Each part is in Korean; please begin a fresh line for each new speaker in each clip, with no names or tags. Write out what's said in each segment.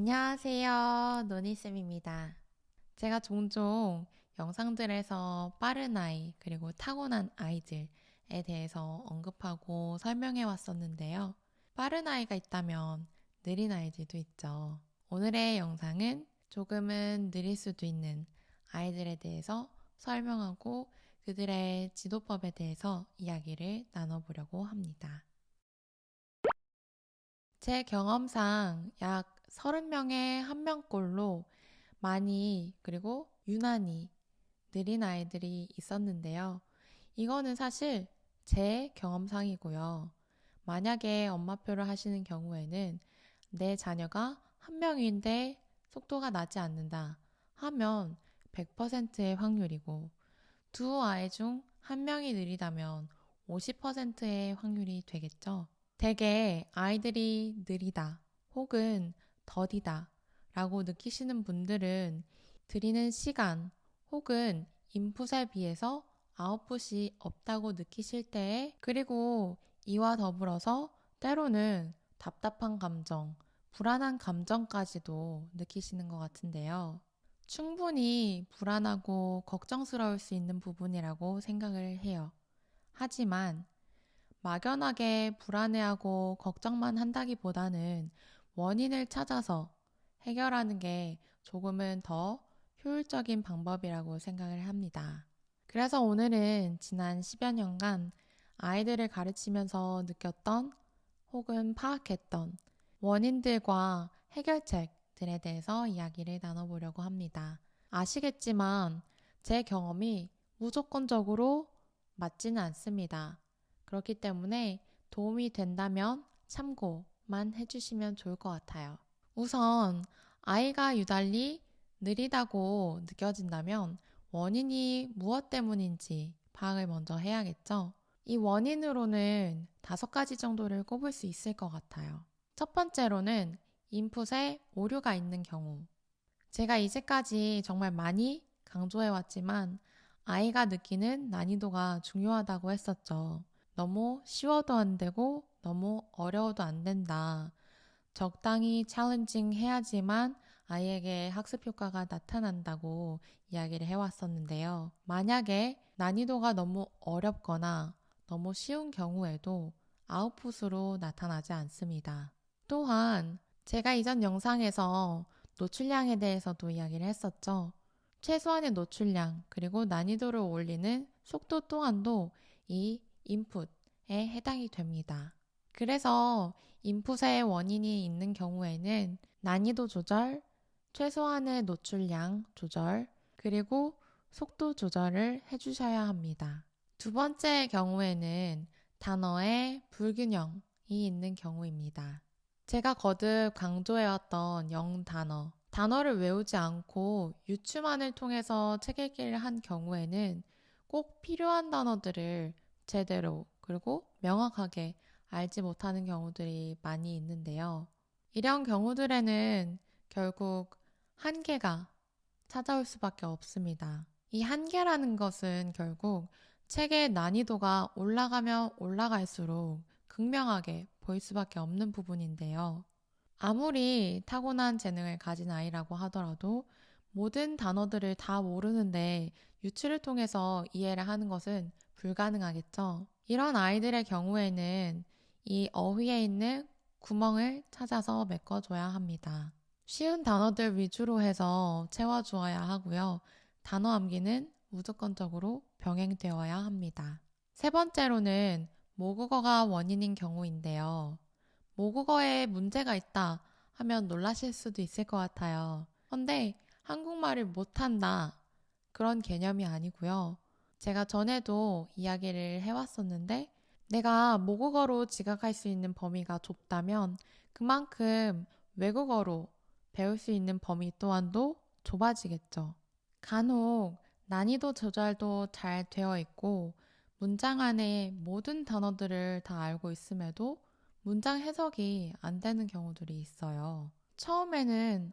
안녕하세요. 노니쌤입니다. 제가 종종 영상들에서 빠른 아이, 그리고 타고난 아이들에 대해서 언급하고 설명해 왔었는데요. 빠른 아이가 있다면 느린 아이들도 있죠. 오늘의 영상은 조금은 느릴 수도 있는 아이들에 대해서 설명하고 그들의 지도법에 대해서 이야기를 나눠보려고 합니다. 제 경험상 약 30명에 1명꼴로 많이 그리고 유난히 느린 아이들이 있었는데요. 이거는 사실 제 경험상이고요. 만약에 엄마표를 하시는 경우에는 내 자녀가 1명인데 속도가 나지 않는다 하면 100%의 확률이고 두 아이 중 1명이 느리다면 50%의 확률이 되겠죠. 대개 아이들이 느리다 혹은 더디다 라고 느끼시는 분들은 들이는 시간 혹은 인풋에 비해서 아웃풋이 없다고 느끼실 때에 그리고 이와 더불어서 때로는 답답한 감정, 불안한 감정까지도 느끼시는 것 같은데요. 충분히 불안하고 걱정스러울 수 있는 부분이라고 생각을 해요. 하지만 막연하게 불안해하고 걱정만 한다기보다는 원인을 찾아서 해결하는 게 조금은 더 효율적인 방법이라고 생각을 합니다. 그래서 오늘은 지난 10여 년간 아이들을 가르치면서 느꼈던 혹은 파악했던 원인들과 해결책들에 대해서 이야기를 나눠보려고 합니다. 아시겠지만 제 경험이 무조건적으로 맞지는 않습니다. 그렇기 때문에 도움이 된다면 참고만 해주시면 좋을 것 같아요. 우선 아이가 유달리 느리다고 느껴진다면 원인이 무엇 때문인지 파악을 먼저 해야겠죠. 이 원인으로는 5가지 정도를 꼽을 수 있을 것 같아요. 첫 번째로는 인풋에 오류가 있는 경우. 제가 이제까지 정말 많이 강조해왔지만 아이가 느끼는 난이도가 중요하다고 했었죠. 너무 쉬워도 안 되고 너무 어려워도 안 된다. 적당히 챌린징 해야지만 아이에게 학습 효과가 나타난다고 이야기를 해왔었는데요. 만약에 난이도가 너무 어렵거나 너무 쉬운 경우에도 아웃풋으로 나타나지 않습니다. 또한 제가 이전 영상에서 노출량에 대해서도 이야기를 했었죠. 최소한의 노출량 그리고 난이도를 올리는 속도 또한도 이 인풋에 해당이 됩니다. 그래서 인풋에 원인이 있는 경우에는 난이도 조절, 최소한의 노출량 조절, 그리고 속도 조절을 해주셔야 합니다. 두 번째 경우에는 단어의 불균형이 있는 경우입니다. 제가 거듭 강조해왔던 영단어, 단어를 외우지 않고 유추만을 통해서 책 읽기를 한 경우에는 꼭 필요한 단어들을 제대로 그리고 명확하게 알지 못하는 경우들이 많이 있는데요. 이런 경우들에는 결국 한계가 찾아올 수밖에 없습니다. 이 한계라는 것은 결국 책의 난이도가 올라가면 올라갈수록 극명하게 보일 수밖에 없는 부분인데요. 아무리 타고난 재능을 가진 아이라고 하더라도 모든 단어들을 다 모르는데 유추를 통해서 이해를 하는 것은 불가능하겠죠. 이런 아이들의 경우에는 이 어휘에 있는 구멍을 찾아서 메꿔줘야 합니다. 쉬운 단어들 위주로 해서 채워주어야 하고요. 단어 암기는 무조건적으로 병행되어야 합니다. 세 번째로는 모국어가 원인인 경우인데요. 모국어에 문제가 있다 하면 놀라실 수도 있을 것 같아요. 근데 한국말을 못한다 그런 개념이 아니고요. 제가 전에도 이야기를 해왔었는데 내가 모국어로 지각할 수 있는 범위가 좁다면 그만큼 외국어로 배울 수 있는 범위 또한도 좁아지겠죠. 간혹 난이도 조절도 잘 되어 있고 문장 안에 모든 단어들을 다 알고 있음에도 문장 해석이 안 되는 경우들이 있어요. 처음에는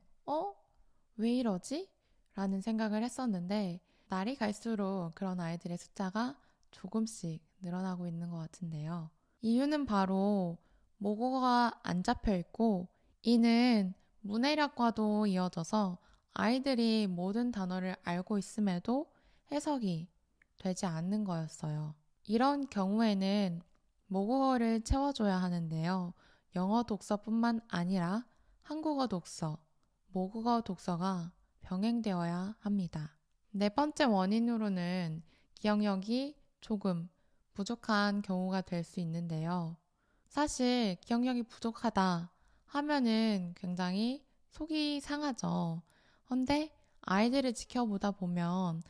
왜 이러지? 라는 생각을 했었는데 날이 갈수록 그런 아이들의 숫자가 조금씩 늘어나고 있는 것 같은데요. 이유는 바로 모국어가 안 잡혀 있고 이는 문해력과도 이어져서 아이들이 모든 단어를 알고 있음에도 해석이 되지 않는 거였어요. 이런 경우에는 모국어를 채워줘야 하는데요. 영어 독서뿐만 아니라 한국어 독서, 모국어 독서가 병행되어야 합니다. 네 번째 원인으로는 기억력이 조금 부족한 경우가 될 수 있는데요. 사실 기억력이 부족하다 하면은 굉장히 속이 상하죠. 근데 아이들을 지켜보다 보면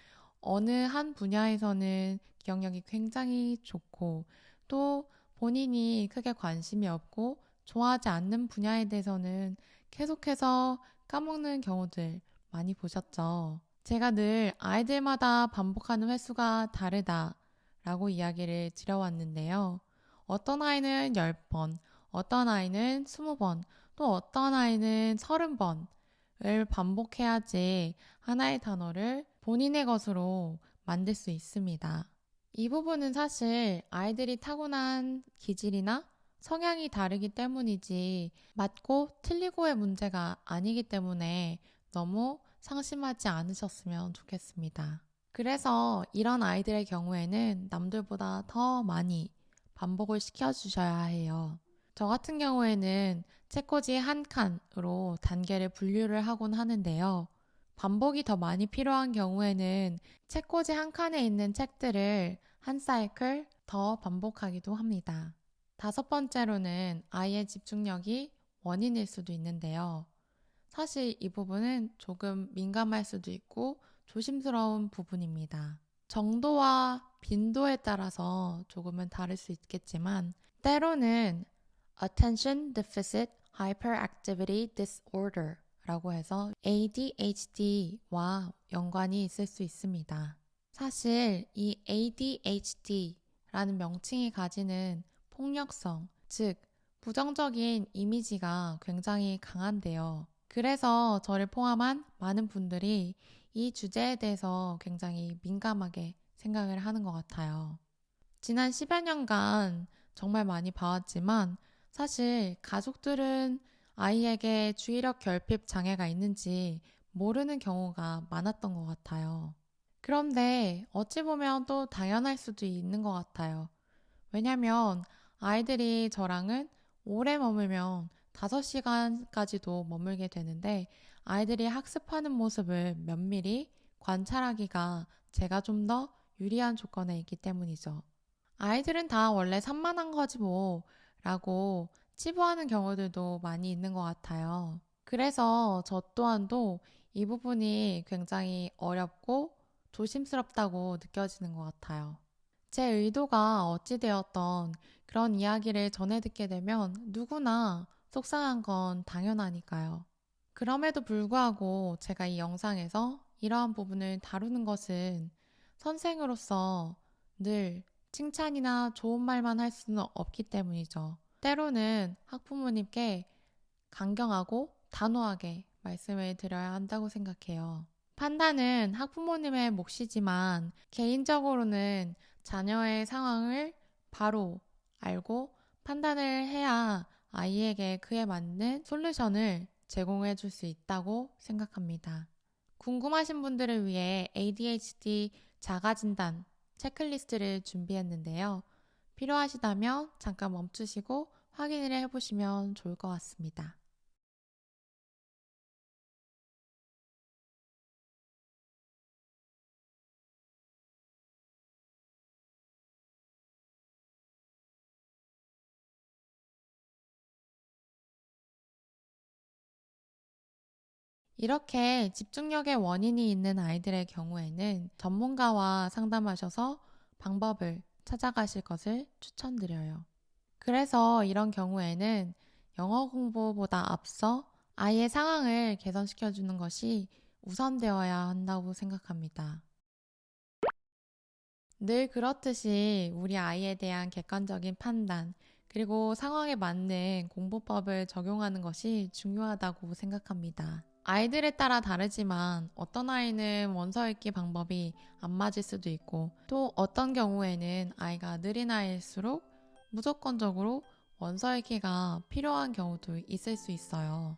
어느 한 분야에서는 기억력이 굉장히 좋고 또 본인이 크게 관심이 없고 좋아하지 않는 분야에 대해서는 계속해서 까먹는 경우들 많이 보셨죠. 제가 늘 아이들마다 반복하는 횟수가 다르다라고 이야기를 드려왔는데요. 어떤 아이는 10번, 어떤 아이는 20번, 또 어떤 아이는 30번을 반복해야지 하나의 단어를 본인의 것으로 만들 수 있습니다. 이 부분은 사실 아이들이 타고난 기질이나 성향이 다르기 때문이지 맞고 틀리고의 문제가 아니기 때문에 너무 상심하지 않으셨으면 좋겠습니다. 그래서 이런 아이들의 경우에는 남들보다 더 많이 반복을 시켜주셔야 해요. 저 같은 경우에는 책꽂이 한 칸으로 단계를 분류를 하곤 하는데요. 반복이 더 많이 필요한 경우에는 책꽂이 한 칸에 있는 책들을 한 사이클 더 반복하기도 합니다. 다섯 번째로는 아이의 집중력이 원인일 수도 있는데요. 사실 이 부분은 조금 민감할 수도 있고 조심스러운 부분입니다. 정도와 빈도에 따라서 조금은 다를 수 있겠지만 때로는 Attention Deficit Hyperactivity Disorder 라고 해서 ADHD와 연관이 있을 수 있습니다. 사실 이 ADHD라는 명칭이 가지는 폭력성, 즉 부정적인 이미지가 굉장히 강한데요. 그래서 저를 포함한 많은 분들이 이 주제에 대해서 굉장히 민감하게 생각을 하는 것 같아요. 지난 10여 년간 정말 많이 봐왔지만 사실 가족들은 아이에게 주의력 결핍 장애가 있는지 모르는 경우가 많았던 것 같아요. 그런데 어찌 보면 또 당연할 수도 있는 것 같아요. 왜냐면 아이들이 저랑은 오래 머물면 5시간까지도 머물게 되는데 아이들이 학습하는 모습을 면밀히 관찰하기가 제가 좀 더 유리한 조건에 있기 때문이죠. 아이들은 다 원래 산만한 거지 뭐 라고 치부하는 경우들도 많이 있는 것 같아요. 그래서 저 또한도 이 부분이 굉장히 어렵고 조심스럽다고 느껴지는 것 같아요. 제 의도가 어찌되었던 그런 이야기를 전해 듣게 되면 누구나 속상한 건 당연하니까요. 그럼에도 불구하고 제가 이 영상에서 이러한 부분을 다루는 것은 선생으로서 늘 칭찬이나 좋은 말만 할 수는 없기 때문이죠. 때로는 학부모님께 강경하고 단호하게 말씀을 드려야 한다고 생각해요. 판단은 학부모님의 몫이지만 개인적으로는 자녀의 상황을 바로 알고 판단을 해야 아이에게 그에 맞는 솔루션을 제공해 줄 수 있다고 생각합니다. 궁금하신 분들을 위해 ADHD 자가진단 체크리스트를 준비했는데요. 필요하시다면 잠깐 멈추시고 확인을 해보시면 좋을 것 같습니다. 이렇게 집중력의 원인이 있는 아이들의 경우에는 전문가와 상담하셔서 방법을 찾아가실 것을 추천드려요. 그래서 이런 경우에는 영어 공부보다 앞서 아이의 상황을 개선시켜주는 것이 우선되어야 한다고 생각합니다. 늘 그렇듯이 우리 아이에 대한 객관적인 판단, 그리고 상황에 맞는 공부법을 적용하는 것이 중요하다고 생각합니다. 아이들에 따라 다르지만 어떤 아이는 원서 읽기 방법이 안 맞을 수도 있고 또 어떤 경우에는 아이가 느린 아이일수록 무조건적으로 원서 읽기가 필요한 경우도 있을 수 있어요.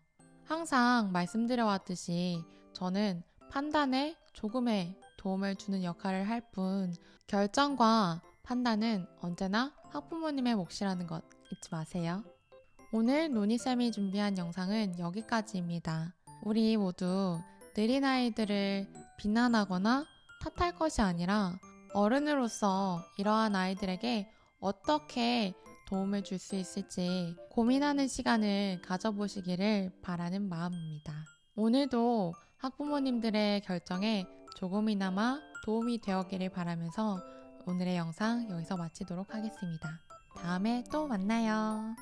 항상 말씀드려왔듯이 저는 판단에 조금의 도움을 주는 역할을 할 뿐 결정과 판단은 언제나 학부모님의 몫이라는 것 잊지 마세요. 오늘 노니쌤이 준비한 영상은 여기까지입니다. 우리 모두 느린 아이들을 비난하거나 탓할 것이 아니라 어른으로서 이러한 아이들에게 어떻게 도움을 줄 수 있을지 고민하는 시간을 가져보시기를 바라는 마음입니다. 오늘도 학부모님들의 결정에 조금이나마 도움이 되었기를 바라면서 오늘의 영상 여기서 마치도록 하겠습니다. 다음에 또 만나요.